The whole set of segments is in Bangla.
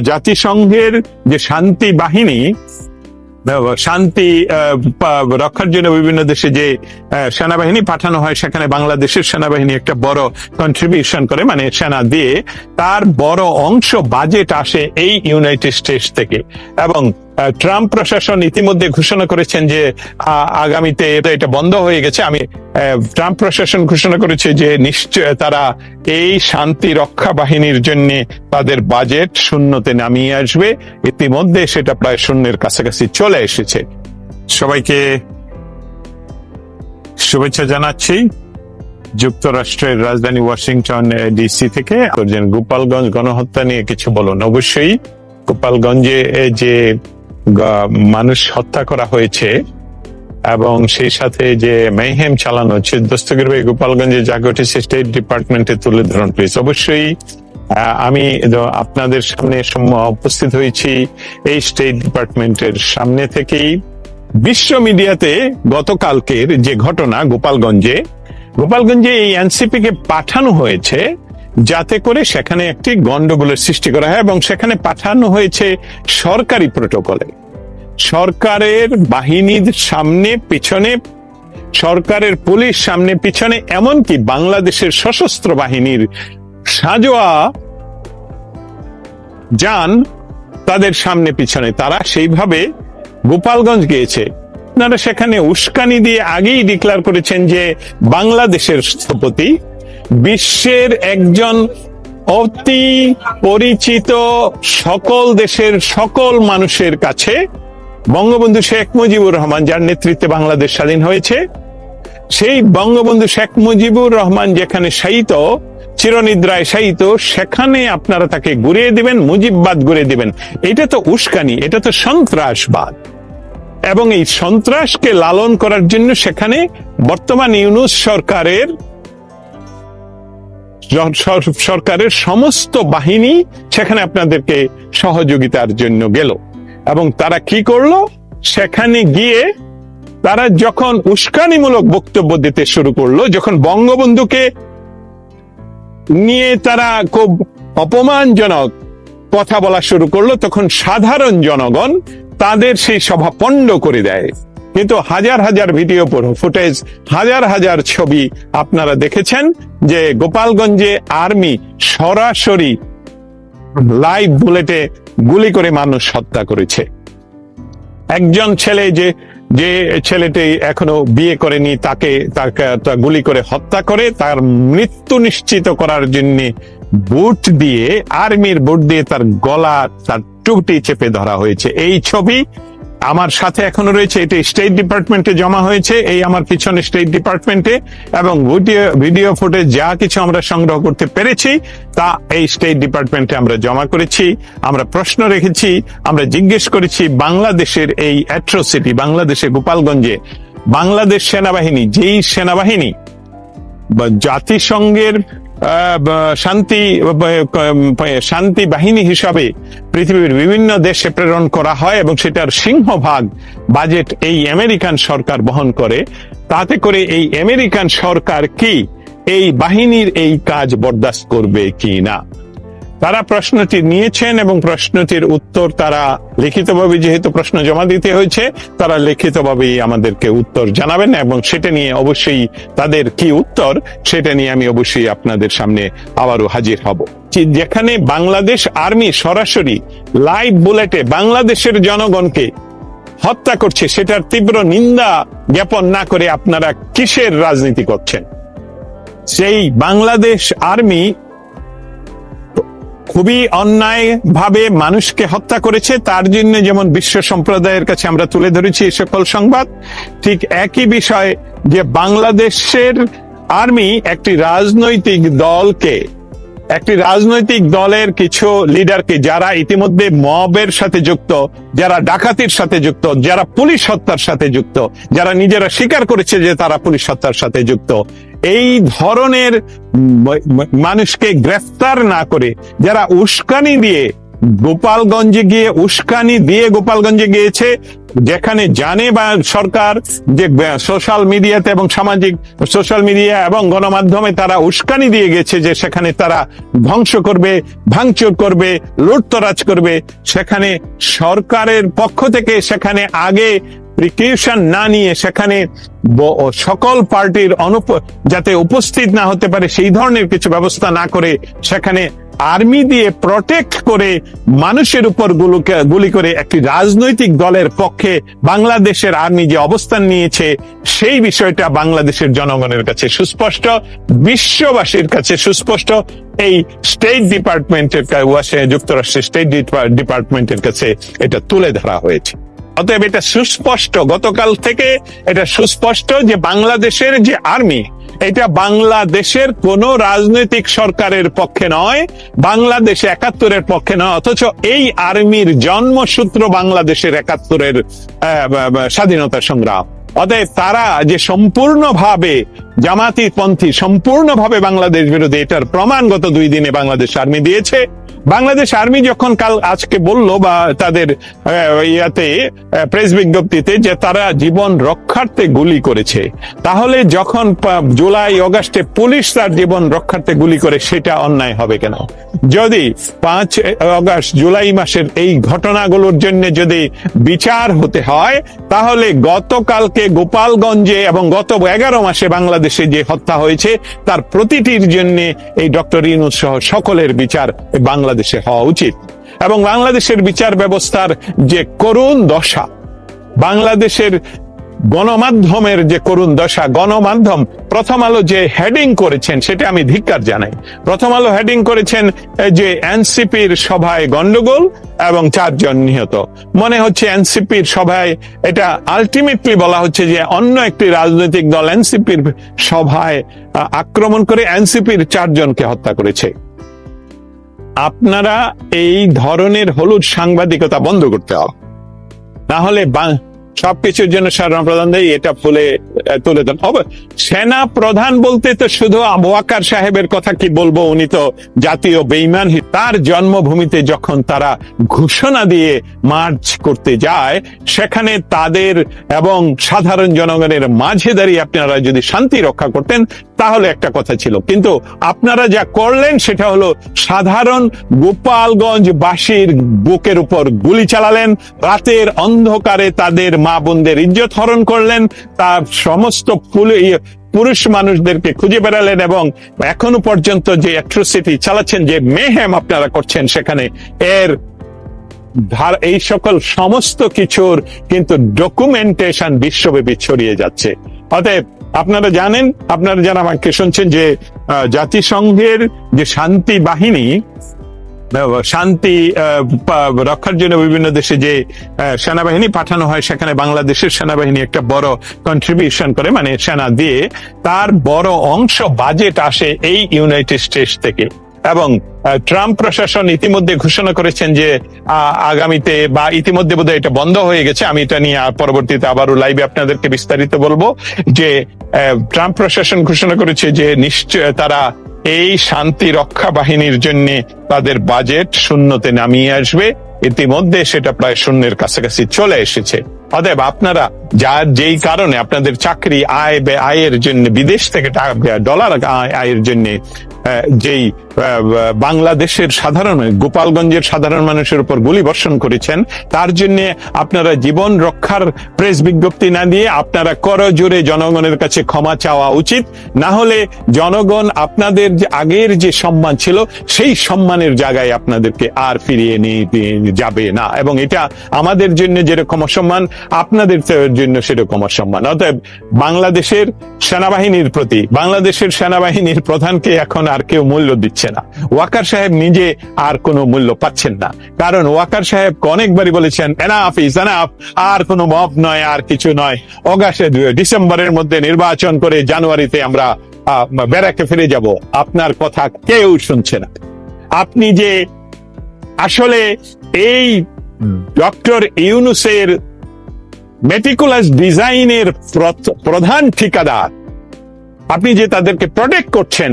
জাতিসংঘের যে শান্তি বাহিনী, শান্তি রক্ষার জন্য বিভিন্ন দেশে যে সেনাবাহিনী পাঠানো হয়, সেখানে বাংলাদেশের সেনাবাহিনী একটা বড় কন্ট্রিবিউশন করে, মানে সেনা দিয়ে তার বড় অংশ বাজেট আসে এই ইউনাইটেড স্টেটস থেকে। এবং ট্রাম্প প্রশাসন ইতিমধ্যে ঘোষণা করেছেন যে আগামীতে এটা বন্ধ হয়ে গেছে। ট্রাম্প প্রশাসন ঘোষণা করেছে যে নিশ্চয় তারা এই শান্তি রক্ষা বাহিনীর জন্য তাদের বাজেট শূন্যতে নামিয়ে আসবে। ইতিমধ্যে সেটা প্রায় শূন্যের কাছাকাছি চলে এসেছে। সবাইকে শুভেচ্ছা জানাচ্ছি যুক্তরাষ্ট্রের রাজধানী ওয়াশিংটন ডিসি থেকে। গোপালগঞ্জ গণহত্যা নিয়ে কিছু বলুন। অবশ্যই গোপালগঞ্জে যে মানুষ হত্যা করা হয়েছে এবং সেই সাথে যে মেহেম চালানো হচ্ছে, দস্তগীর ভাই গোপালগঞ্জে যা ঘটেছে স্টেট ডিপার্টমেন্টে তুলে ধরুন প্লিজ। অবশ্যই আমি আপনাদের সামনে উপস্থিত হয়েছি এই স্টেট ডিপার্টমেন্টের সামনে থেকেই। বিশ্ব মিডিয়াতে গতকালকের যে ঘটনা গোপালগঞ্জে এই এনসিপি কে পাঠানো হয়েছে যাতে করে সেখানে একটি গন্ডগোলের সৃষ্টি করা হয়, এবং সেখানে পাঠানো হয়েছে সরকারি প্রটোকলে, সরকারের বাহিনীর সামনে পিছনে, সরকারের পুলিশ সামনে পিছনে, এমনকি বাংলাদেশের সশস্ত্র বাহিনীর সাজোয়া যান তাদের সামনে পিছনে। তারা সেইভাবে গোপালগঞ্জ গিয়েছে। আপনারা সেখানে উস্কানি দিয়ে আগেই ডিক্লেয়ার করেছেন যে বাংলাদেশের স্থপতি বিশ্বের একজন অতি পরিচিত, সকল দেশের সকল মানুষের কাছে বঙ্গবন্ধু শেখ মুজিবুর রহমান, যার নেতৃত্বে বাংলাদেশ স্বাধীন হয়েছে, সেই বঙ্গবন্ধু শেখ মুজিবুর রহমান যেখানে শায়িত, চিরনিদ্রায় শায়িত, সেখানে আপনারা তাকে ঘুরিয়ে দিবেন, মুজিববাদ ঘুরিয়ে দিবেন। এটা তো উস্কানি, এটা তো সন্ত্রাসবাদ। এবং এই সন্ত্রাসকে লালন করার জন্য সেখানে বর্তমান ইউনূস সরকারের সমস্ত বাহিনী সেখানে আপনাদেরকে সহযোগিতার জন্য গেল। এবং তারা কি করলো? সেখানে গিয়ে তারা যখন উস্কানিমূলক বক্তব্য দিতে শুরু করলো, যখন বঙ্গবন্ধুকে নিয়ে তারা খুব অপমানজনক কথা বলা শুরু করলো, তখন সাধারণ জনগণ তাদের সেই সভা পণ্ড করে দেয়। কিন্তু হাজার হাজার ভিডিও ফুটেজ, হাজার হাজার ছবি আপনারা দেখেছেন যে গোপালগঞ্জে আর্মি সরাসরি লাইভ বুলেটে গুলি করে মানুষ হত্যা করেছে। একজন ছেলে যে ছেলেটি এখনো বিয়ে করেনি, তাকে গুলি করে হত্যা করে, তার মৃত্যু নিশ্চিত করার জন্য বুট দিয়ে, আর্মির বুট দিয়ে তার গলা, তার টুটি চেপে ধরা হয়েছে। এই ছবি আমার সাথে এখনো রয়েছে। এটি স্টেট ডিপার্টমেন্টে জমা হয়েছে, এই আমার পিছনে স্টেট ডিপার্টমেন্টে। এবং ভিডিও ফুটেজ যা কিছু আমরা সংগ্রহ করতে পেরেছি তা এই স্টেট ডিপার্টমেন্টে আমরা জমা করেছি। আমরা প্রশ্ন রেখেছি, আমরা জিজ্ঞেস করেছি বাংলাদেশের এই অ্যাট্রোসিটি, বাংলাদেশে গোপালগঞ্জে বাংলাদেশ সেনাবাহিনী, যেই সেনাবাহিনী জাতিসংঘের শান্তি বাহিনী হিসাবে পৃথিবীর বিভিন্ন দেশে প্রেরণ করা হয় এবং সেটার সিংহভাগ বাজেট এই আমেরিকান সরকার বহন করে, তাতে করে এই আমেরিকান সরকার কি এই বাহিনীর এই কাজ বরদাস্ত করবে কি না? তারা প্রশ্নটি নিয়েছেন এবং প্রশ্নটির উত্তর তারা লিখিতভাবে, যেহেতু প্রশ্ন জমা দিতে হয়েছে, তারা লিখিতভাবেই আমাদেরকে উত্তর জানাবেন। এবং সেটা নিয়ে অবশ্যই তাদের কি উত্তর সেটা নিয়ে আমি অবশ্যই আপনাদের সামনে আবারও হাজির হব। যেখানে বাংলাদেশ আর্মি সরাসরি লাইভ বুলেটে বাংলাদেশের জনগণকে হত্যা করছে, সেটার তীব্র নিন্দা জ্ঞাপন না করে আপনারা কিসের রাজনীতি করছেন? সেই বাংলাদেশ আর্মি খুবই অন্যায় ভাবে মানুষকে হত্যা করেছে, তার জন্য যেমন বিশ্ব সম্প্রদায়ের কাছে আমরা তুলে ধরেছি এই সকল সংবাদ, ঠিক একই বিষয় যে বাংলাদেশের আর্মি একটি রাজনৈতিক দলের কিছু লিডারকে, যারা ইতিমধ্যে মবের সাথে যুক্ত, যারা ডাকাতির সাথে যুক্ত, যারা পুলিশ হত্যার সাথে যুক্ত, যারা নিজেরা স্বীকার করেছে যে তারা পুলিশ হত্যার সাথে যুক্ত, এই ধরনের মানুষকে গ্রেফতার না করে, যারা উস্কানি দিয়ে গোপালগঞ্জে গিয়ে উস্কানি দিয়ে গোপালগঞ্জে গিয়েছে, যেখানে জানে বা সরকার যে সোশ্যাল মিডিয়াতে এবং সামাজিক সোশ্যাল মিডিয়া এবং গণমাধ্যমে তারা উস্কানি দিয়ে গেছে যে সেখানে তারা ধ্বংস করবে, ভাঙচুর করবে, লুটতরাজ করবে। সেখানে সরকারের পক্ষ থেকে সেখানে আগে প্রিকশন না নিয়ে সেখানে সকল পার্টির যাতে উপস্থিত না হতে পারে সেই ধরনের কিছু ব্যবস্থা না করে সেখানে আর্মি দিয়ে প্রটেক্ট করে মানুষের উপর গুলি করে একটি রাজনৈতিক দলের পক্ষে বাংলাদেশের আর্মি যে অবস্থান নিয়েছে সেই বিষয়টা বাংলাদেশের জনগণের কাছে সুস্পষ্ট, বিশ্ববাসীর কাছে সুস্পষ্ট। এই স্টেট ডিপার্টমেন্টের যুক্তরাষ্ট্রের স্টেট ডিপার্টমেন্টের কাছে এটা তুলে ধরা হয়েছে। অতএব এটা সুস্পষ্ট, গতকাল থেকে এটা সুস্পষ্ট যে বাংলাদেশের যে আর্মি, এটা বাংলাদেশের কোন রাজনৈতিক সরকারের পক্ষে নয়, বাংলাদেশ ৭১-এর পক্ষে নয়, অথচ এই আর্মির জন্মসূত্র বাংলাদেশের ৭১-এর স্বাধীনতা সংগ্রাম। অতএব তারা যে সম্পূর্ণভাবে জামাতিপন্থী, সম্পূর্ণভাবে বাংলাদেশ বিরোধী, এটার প্রমাণ গত 2 দিনে বাংলাদেশ আর্মি দিয়েছে। বাংলাদেশ আর্মি যখন আজকে বলল বা তাদের প্রেস বিজ্ঞপ্তিতে যে তারা জীবন রক্ষার্থে গুলি করেছে, তাহলে যখন জুলাই অগাস্টে পুলিশ তার জীবন রক্ষার্থে গুলি করে সেটা অন্যায় হবে কেন? যদি 5 অগাস্ট জুলাই মাসের এই ঘটনাগুলোর জন্য যদি বিচার হতে হয়, তাহলে গতকালকে গোপালগঞ্জে এবং গত 11 মাসে বাংলাদেশে যে হত্যা হয়েছে তার প্রতিটির জন্য এই ডক্টর ইউনূস সহ সকলের বিচার বাংলাদেশে হওয়া উচিত। এবং বাংলাদেশের বিচার ব্যবস্থার যে করুণ দশা, বাংলাদেশের গণমাধ্যমের যে করুণ দশা, গণমাধ্যম প্রথম আলো যে হেডিং করেছেন সেটা আমি ধিক্কার জানাই। প্রথম আলো হেডিং করেছেন যে এনসিপির সভায় গন্ডগোল এবং 4 জন নিহত। মনে হচ্ছে এনসিপির সভায়, এটা আলটিমেটলি বলা হচ্ছে যে অন্য একটি রাজনৈতিক দল এনসিপির সভায় আক্রমণ করে এনসিপির 4 জনকে হত্যা করেছে। আপনারা এই ধরনের হলুদ সাংবাদিকতা বন্ধ করতে হবে, না হলে সবকিছুর জন্য সেনা প্রধান দেয়, এটা তুলে দেন। সেনা প্রধান বলতে তো শুধু ওয়াকার সাহেবের কথা কি বলবো, উনি তো জাতীয় বেঈমান। তার জন্মভূমিতে যখন তারা ঘোষণা দিয়ে মার্চ করতে যায়, সেখানে তাদের এবং সাধারণ জনগণের মাঝে দাঁড়িয়ে আপনারা যদি শান্তি রক্ষা করতেন তাহলে একটা কথা ছিল, কিন্তু আপনারা যা করলেন সেটা হলো সাধারণ গোপালগঞ্জবাসীর বুকের উপর গুলি চালালেন, রাতের অন্ধকারে তাদের মা বোনদের ইজ্জত হরণ করলেন, তার সমস্ত পুরুষ মানুষদেরকে খুঁজে বেড়ালেন এবং এখনো পর্যন্ত যে অ্যাট্রোসিটি চালাচ্ছেন, যে মেহেম আপনারা করছেন সেখানে, এই সকল সমস্ত কিছুর কিন্তু ডকুমেন্টেশন বিশ্বব্যাপী ছড়িয়ে যাচ্ছে। অতএব আপনারা জানেন, আপনারা যারা আমাকে শুনছেন, যে জাতিসংঘের যে শান্তি বাহিনী, শান্তি রক্ষার জন্য বিভিন্ন দেশে যে সেনাবাহিনী পাঠানো হয়, সেখানে বাংলাদেশের সেনাবাহিনী একটা বড় কন্ট্রিবিউশন করে, মানে সেনা দিয়ে তার বড় অংশ বাজেট আসে এই ইউনাইটেড স্টেটস থেকে। এবং ট্রাম্প প্রশাসন ইতিমধ্যে ঘোষণা করেছেন যে আগামীতে বা ইতিমধ্যে বোধহয় এটা বন্ধ হয়ে গেছে, আমি এটা নিয়ে পরবর্তীতে আবারও লাইভে আপনাদেরকে বিস্তারিত বলবো, যে ট্রাম্প প্রশাসন ঘোষণা করেছে যে নিশ্চয় তারা এই শান্তি রক্ষা বাহিনীর জন্য তাদের বাজেট শূন্যতে নামিয়ে আসবে। ইতিমধ্যে সেটা প্রায় শূন্যের কাছাকাছি চলে এসেছে। অতএব আপনারা যেই কারণে আপনাদের চাকরি আয়ের জন্য বিদেশ থেকে ডলার আয়ের জন্য যেই বাংলাদেশের সাধারণ গোপালগঞ্জের সাধারণ মানুষের উপর গুলি বর্ষণ করেছেন, তার জন্য আপনারা জীবন রক্ষার প্রেস বিজ্ঞপ্তি না দিয়ে আপনারা করজোরে জনগণের কাছে ক্ষমা চাওয়া উচিত। না হলে জনগণ আপনাদের যে আগের যে সম্মান ছিল সেই সম্মানের জায়গায় আপনাদেরকে আর ফিরিয়ে নিয়ে যাবে না, এবং এটা আমাদের জন্য যেরকম অসম্মান আপনাদের জন্য সেরকম অসম্মান। অতএব বাংলাদেশের সেনাবাহিনীর প্রতি, বাংলাদেশের সেনাবাহিনীর প্রধানকে এখন আর কেউ মূল্য দিচ্ছে না। ওয়াকার সাহেব নিজে আর কোনো মূল্য পাচ্ছেন না, কারণ ওয়াকার সাহেব অনেকবারই বলেছেন এনাফ ইজ এনাফ, আর কোনো মব নয়, আর কিছু নয়, ডিসেম্বরের মধ্যে নির্বাচন করে জানুয়ারিতে আমরা ব্যারাকে ফিরে যাব। আপনার কথা কেউ শুনছে না। আপনি যে আসলে এই ডক্টর ইউনূসের মেটিকুলাস ডিজাইনের প্রধান ঠিকাদার, আপনি যে তাদেরকে প্রোটেক্ট করছেন,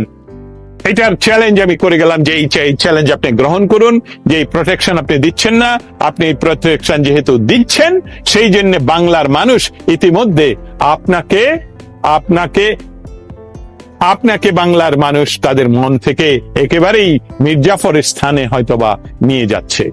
এটার চ্যালেঞ্জ আমি করে গেলাম যে এই চ্যালেঞ্জ আপনি গ্রহণ করুন, যে এই প্রোটেকশন আপনি দিচ্ছেন না, আপনি এই প্রোটেকশন যেহেতু দিচ্ছেন সেই জন্য বাংলার মানুষ ইতিমধ্যে আপনাকে আপনাকে আপনাকে বাংলার মানুষ তাদের মন থেকে একেবারেই মির্জাফরের স্থানে হয়তোবা নিয়ে যাচ্ছে।